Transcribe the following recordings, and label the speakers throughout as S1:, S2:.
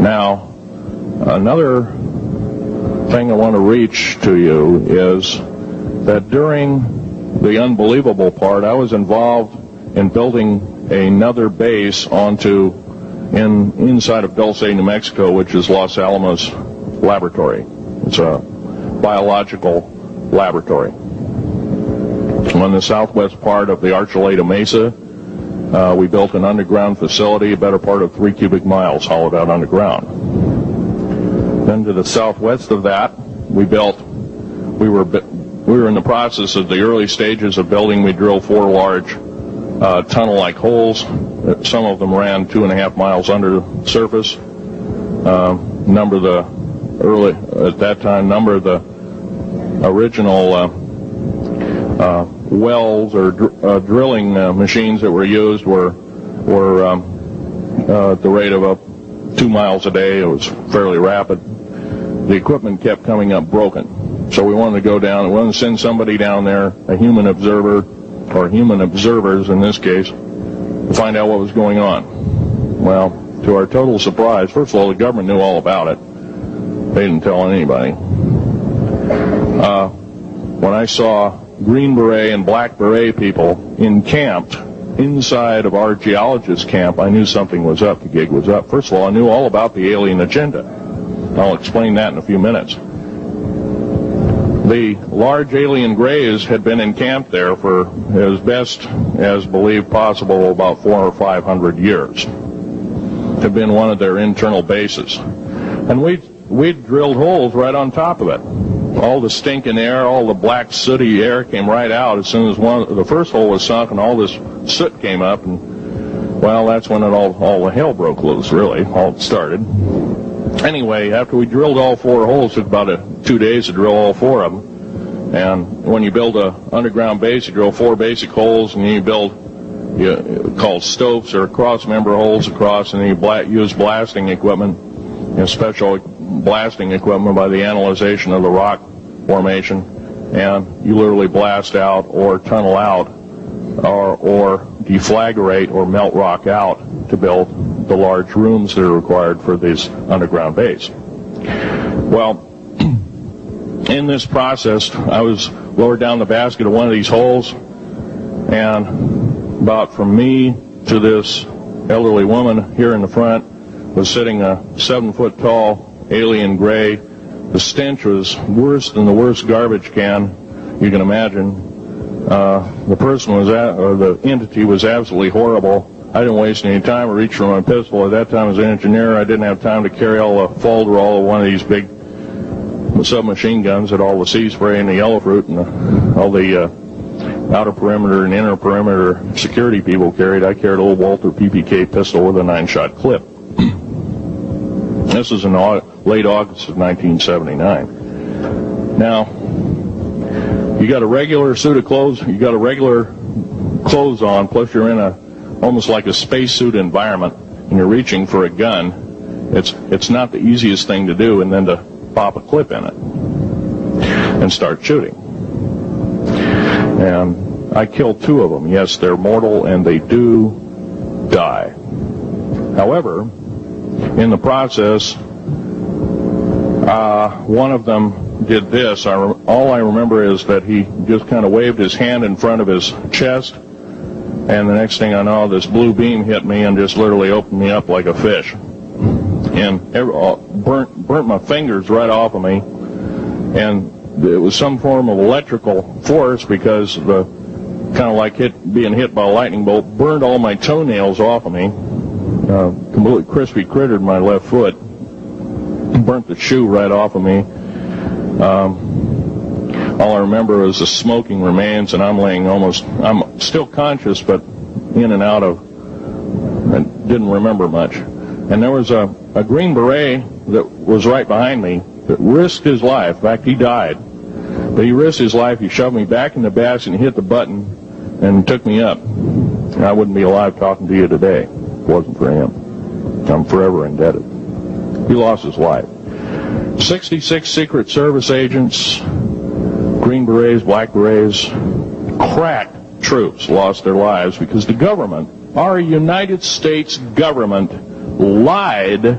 S1: Now, another thing I want to reach to you is that during the unbelievable part, I was involved in building another base inside of Dulce, New Mexico, which is Los Alamos Laboratory. It's a biological laboratory. On the southwest part of the Archuleta Mesa, we built an underground facility, a better part of 3 cubic miles hollowed out underground. Then to the southwest of that, we were in the process of the early stages of building. We drilled 4 large tunnel-like holes. Some of them ran 2.5 miles under the surface. Number of the original wells or drilling machines that were used were at the rate of 2 miles a day. It was fairly rapid. The equipment kept coming up broken. So we wanted to go down, we wanted to send somebody down there, a human observer, or human observers in this case, to find out what was going on. Well, to our total surprise, first of all, the government knew all about it. They didn't tell anybody. When I saw Green Beret and Black Beret people encamped inside of our geologist camp, I knew something was up, the gig was up. First of all, I knew all about the alien agenda. I'll explain that in a few minutes. The large alien grays had been encamped there for as best as believed possible about 400 or 500 years. It had been one of their internal bases. And we'd drilled holes right on top of it. All the stinking air, all the black sooty air came right out as soon as the first hole was sunk, and all this soot came up, and well, that's when all the hell broke loose, really, all started. Anyway, after we drilled all 4 holes, it took about 2 days to drill all 4 of them. And when you build an underground base, you drill 4 basic holes, and then you build called stopes or cross-member holes across, and then you use blasting equipment, special blasting equipment by the analyzation of the rock formation, and you literally blast out or tunnel out or deflagrate or melt rock out to build the large rooms that are required for this underground base. Well, in this process, I was lowered down the basket of one of these holes, and about from me to this elderly woman here in the front was sitting a 7-foot-tall alien gray. The stench was worse than the worst garbage can you can imagine. The entity was absolutely horrible. I didn't waste any time. I reached for my pistol. At that time, as an engineer, I didn't have time to carry all the folderol of one of these big submachine guns that all the sea spray and the yellow fruit and all the outer perimeter and inner perimeter security people carried. I carried a little Walter PPK pistol with a 9-shot clip. This was in late August of 1979. Now, you got a regular suit of clothes, you got a regular clothes on, plus you're in almost like a spacesuit environment, and you're reaching for a gun. It's not the easiest thing to do, and then to pop a clip in it and start shooting. And I killed 2 of them. Yes, they're mortal, and they do die. However, in the process, one of them did this. All I remember is that he just kind of waved his hand in front of his chest, and the next thing I know, this blue beam hit me and just literally opened me up like a fish, and burnt my fingers right off of me. And it was some form of electrical force, because the kind of like being hit by a lightning bolt burned all my toenails off of me. Completely crispy crittered my left foot, burnt the shoe right off of me. All I remember is the smoking remains, and I'm still conscious, but in and out of, I didn't remember much. And there was a Green Beret that was right behind me that risked his life. In fact, he died. But he risked his life. He shoved me back in the basket and hit the button and took me up. And I wouldn't be alive talking to you today if it wasn't for him. I'm forever indebted. He lost his life. 66 Secret Service agents, Green Berets, Black Berets, crack troops lost their lives because the government, our United States government, lied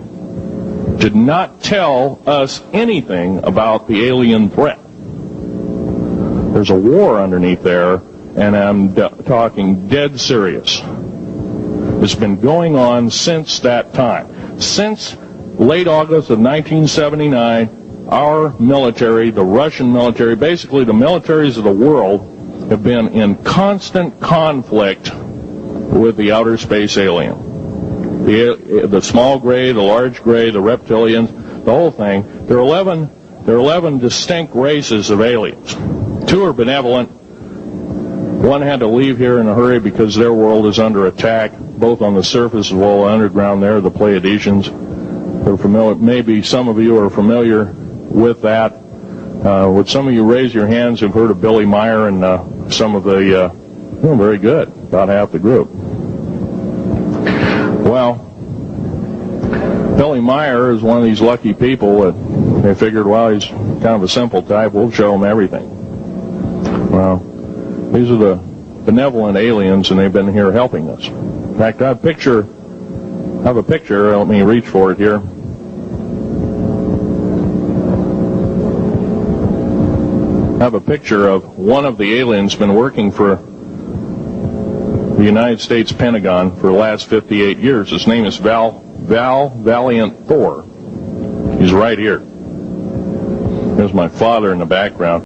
S1: did not tell us anything about the alien threat. There's a war underneath there, and I'm talking dead serious. It's been going on since that time. Since late August of 1979, our military, the Russian military, basically the militaries of the world, have been in constant conflict with the outer space alien. The small gray, the large gray, the reptilians, the whole thing. There are 11 distinct races of aliens. 2 are benevolent. 1 had to leave here in a hurry because their world is under attack, both on the surface as well as underground there, the Pleiadians. They're familiar, maybe some of you are familiar with that. Would some of you raise your hands who've heard of Billy Meyer and some of the, very good, about half the group. Well, Billy Meyer is one of these lucky people that they figured, well, he's kind of a simple type, we'll show him everything. Well, these are the benevolent aliens, and they've been here helping us. In fact, I have a picture, let me reach for it here. I have a picture of one of the aliens been working for the United States Pentagon for the last 58 years. His name is Val Valiant Thor. He's right here. There's my father in the background.